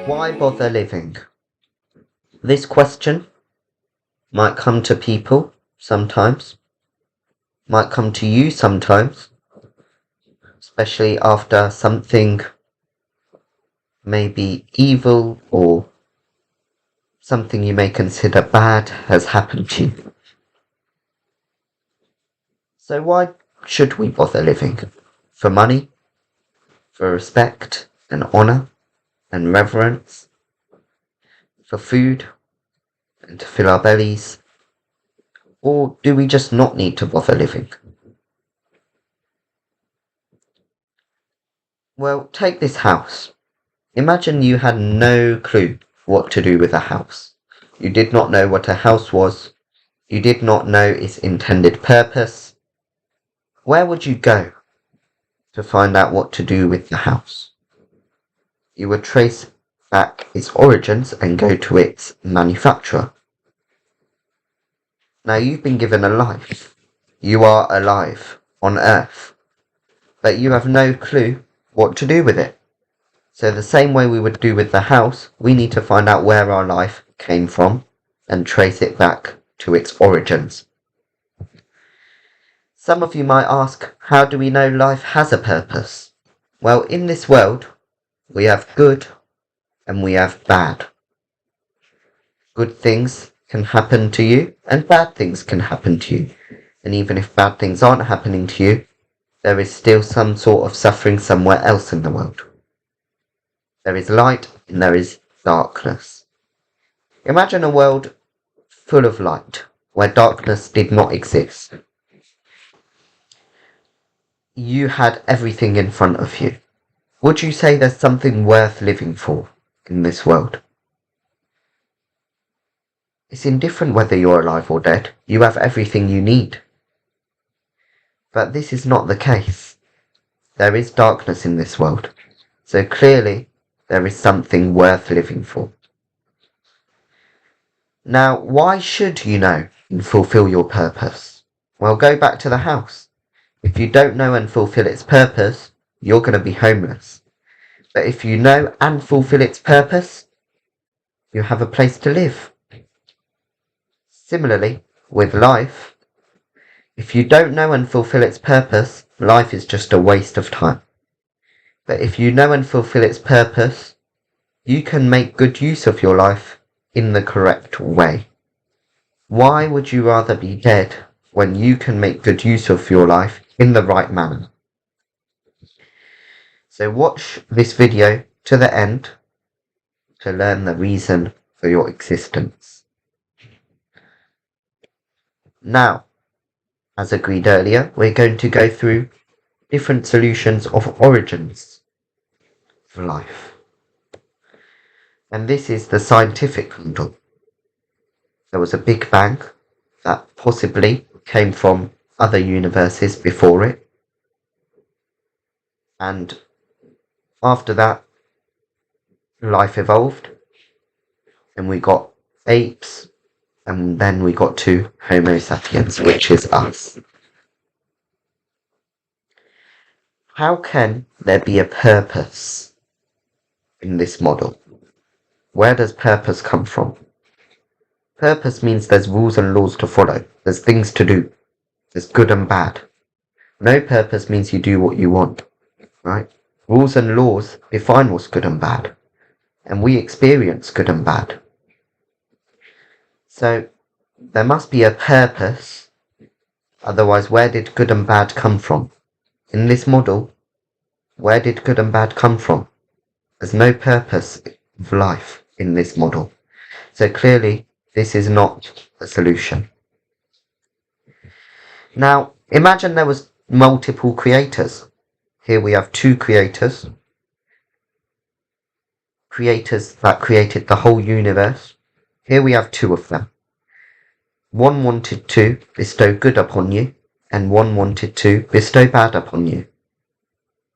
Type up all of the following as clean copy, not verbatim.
Why bother living? This question might come to people sometimes, might come to you sometimes, especially after something maybe evil or something you may consider bad has happened to you. So why should we bother living? For money? For respect and honour and reverence? For food and to fill our bellies? Or do we just not need to bother living? Well, take this house. Imagine you had no clue what to do with a house. You did not know what a house was. You did not know its intended purpose. Where would you go to find out what to do with the house? You would trace back its origins and go to its manufacturer. Now you've been given a life. You are alive on Earth, but you have no clue what to do with it. So the same way we would do with the house, we need to find out where our life came from and trace it back to its origins. Some of you might ask, how do we know life has a purpose? Well, in this world, we have good and we have bad. Good things can happen to you and bad things can happen to you. And even if bad things aren't happening to you, there is still some sort of suffering somewhere else in the world. There is light and there is darkness. Imagine a world full of light, where darkness did not exist. You had everything in front of you. Would you say there's something worth living for in this world? It's indifferent whether you're alive or dead. You have everything you need. But this is not the case. There is darkness in this world. So clearly, there is something worth living for. Now, why should you know and fulfill your purpose? Well, go back to the house. If you don't know and fulfill its purpose, you're going to be homeless. But if you know and fulfill its purpose, you have a place to live. Similarly, with life, if you don't know and fulfill its purpose, life is just a waste of time. But if you know and fulfill its purpose, you can make good use of your life in the correct way. Why would you rather be dead when you can make good use of your life in the right manner? So watch this video to the end to learn the reason for your existence. Now, as agreed earlier, we're going to go through different solutions of origins for life. And this is the scientific model. There was a Big Bang that possibly came from other universes before it. And after that, life evolved. And we got apes. And then we got to Homo sapiens, which is us. How can there be a purpose in this model? Where does purpose come from? Purpose means there's rules and laws to follow. There's things to do. There's good and bad. No purpose means you do what you want, right? Rules and laws define what's good and bad. And we experience good and bad. So there must be a purpose. Otherwise, where did good and bad come from? In this model, where did good and bad come from? There's no purpose of life in this model. So clearly, this is not a solution. Now, imagine there was multiple creators. Here we have two creators. Creators that created the whole universe. Here we have two of them. One wanted to bestow good upon you, and one wanted to bestow bad upon you.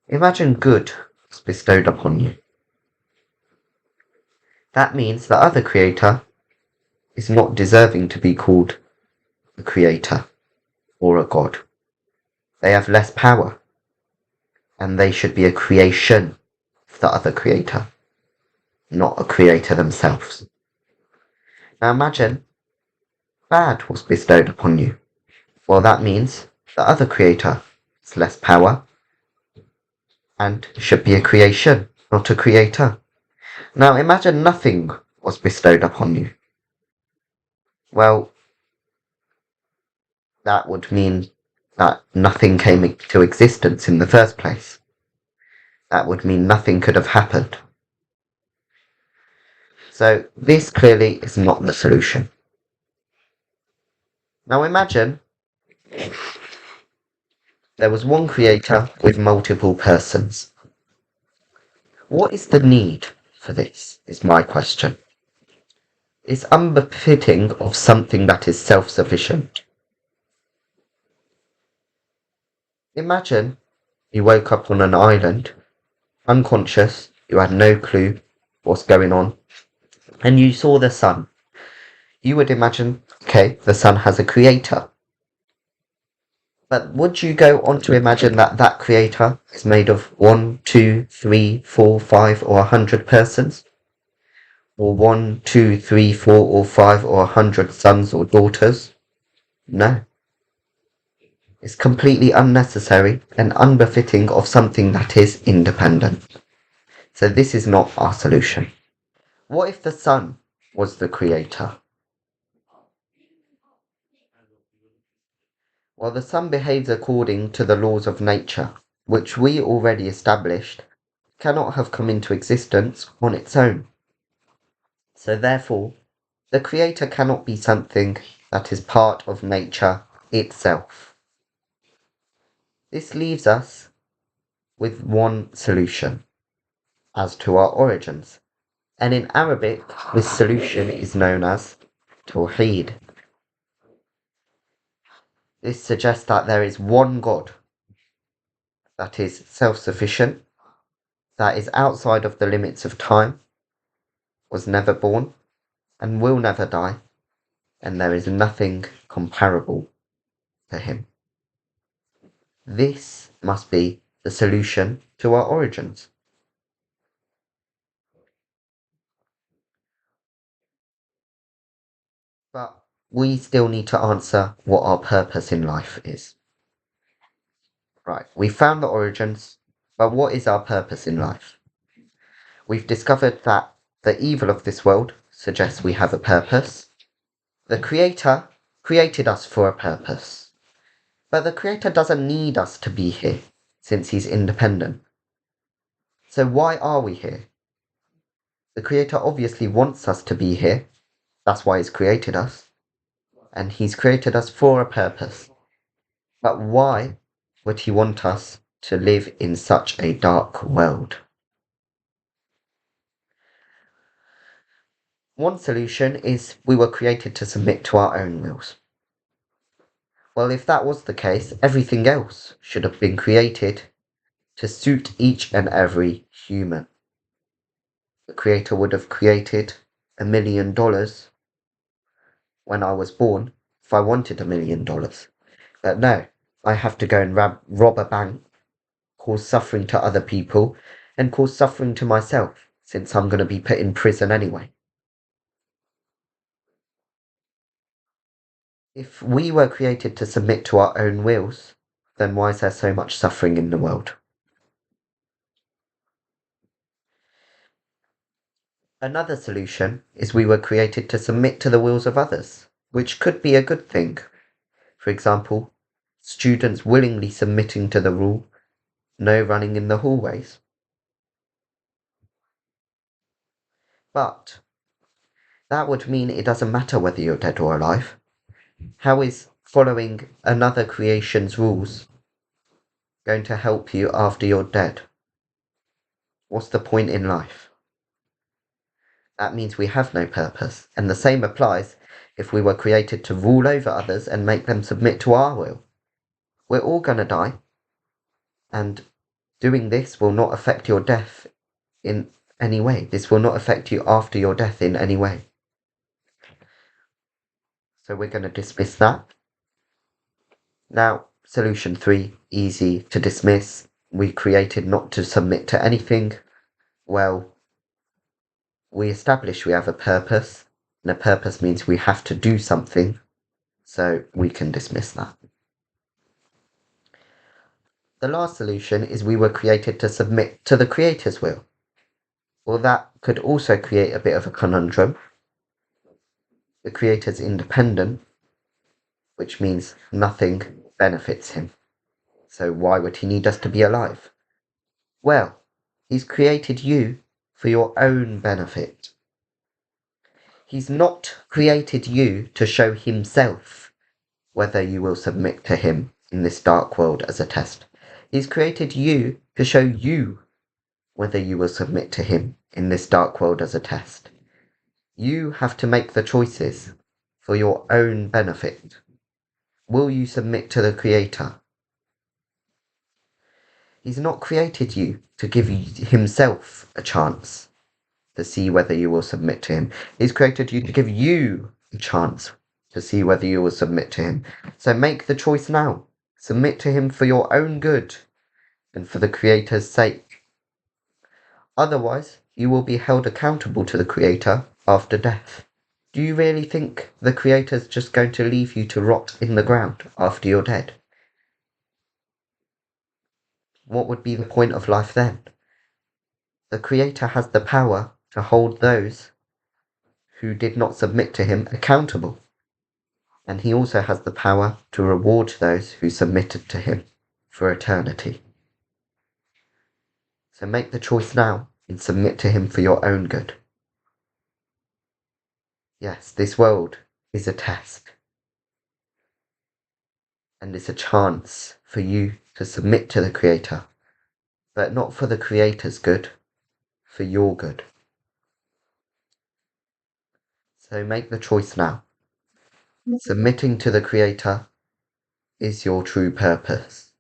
Imagine good is bestowed upon you. That means the other creator is not deserving to be called a creator or a god. They have less power, and they should be a creation of the other creator. not a creator themselves. Now imagine bad was bestowed upon you. Well, that means the other creator has less power and should be a creation, not a creator. Now imagine nothing was bestowed upon you. Well, that would mean that nothing came into existence in the first place. That would mean nothing could have happened. So this clearly is not the solution. Now imagine there was one creator with multiple persons. What is the need for this, is my question. It's unbefitting of something that is self-sufficient. Imagine you woke up on an island, unconscious, you had no clue what's going on, and you saw the sun. You would imagine, okay, the sun has a creator. But would you go on to imagine that that creator is made of 1, 2, 3, 4, 5 or 100 persons? Or 1, 2, 3, 4 or 5 or 100 sons or daughters? No. It's completely unnecessary and unbefitting of something that is independent. So this is not our solution. What if the sun was the creator? Well, the sun behaves according to the laws of nature, which we already established cannot have come into existence on its own. So therefore, the creator cannot be something that is part of nature itself. This leaves us with one solution as to our origins. And in Arabic, this solution is known as Tawheed. This suggests that there is one God that is self-sufficient, that is outside of the limits of time, was never born, and will never die, and there is nothing comparable to him. This must be the solution to our origins. But we still need to answer what our purpose in life is. Right, we found the origins, but what is our purpose in life? We've discovered that the evil of this world suggests we have a purpose. The Creator created us for a purpose. But the Creator doesn't need us to be here, since He's independent. So why are we here? The Creator obviously wants us to be here. That's why He's created us. And He's created us for a purpose. But why would He want us to live in such a dark world? One solution is we were created to submit to our own wills. Well, if that was the case, everything else should have been created to suit each and every human. The Creator would have created $1 million when I was born if I wanted $1 million. But no, I have to go and rob a bank, cause suffering to other people, and cause suffering to myself, since I'm going to be put in prison anyway. If we were created to submit to our own wills, then why is there so much suffering in the world? Another solution is we were created to submit to the wills of others, which could be a good thing. For example, students willingly submitting to the rule, no running in the hallways. But that would mean it doesn't matter whether you're dead or alive. How is following another creation's rules going to help you after you're dead? What's the point in life? That means we have no purpose. And the same applies if we were created to rule over others and make them submit to our will. We're all going to die. And doing this will not affect your death in any way. This will not affect you after your death in any way. So we're going to dismiss that. Now, solution 3, easy to dismiss. We created not to submit to anything. Well, we establish we have a purpose, and a purpose means we have to do something, so we can dismiss that. The last solution is we were created to submit to the Creator's will. Well, that could also create a bit of a conundrum. The Creator's independent, which means nothing benefits him. So why would he need us to be alive? Well, he's created you for your own benefit. He's not created you to show himself whether you will submit to him in this dark world as a test. He's created you to show you whether you will submit to him in this dark world as a test. You have to make the choices for your own benefit. Will you submit to the Creator? He's not created you to give himself a chance to see whether you will submit to him. He's created you to give you a chance to see whether you will submit to him. So make the choice now. Submit to him for your own good and for the Creator's sake. Otherwise, you will be held accountable to the Creator after death. Do you really think the Creator's just going to leave you to rot in the ground after you're dead? What would be the point of life then? The Creator has the power to hold those who did not submit to him accountable. And he also has the power to reward those who submitted to him for eternity. So make the choice now and submit to him for your own good. Yes, this world is a test. And it's a chance for you to submit to the Creator, but not for the Creator's good, for your good. So make the choice now. Submitting to the Creator is your true purpose.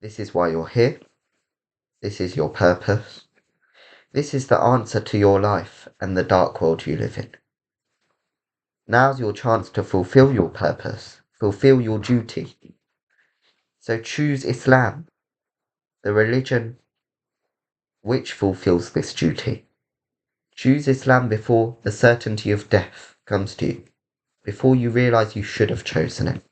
This is why you're here. This is your purpose. This is the answer to your life and the dark world you live in. Now's your chance to fulfill your purpose, fulfill your duty. So choose Islam, the religion which fulfills this duty. Choose Islam before the certainty of death comes to you, before you realize you should have chosen it.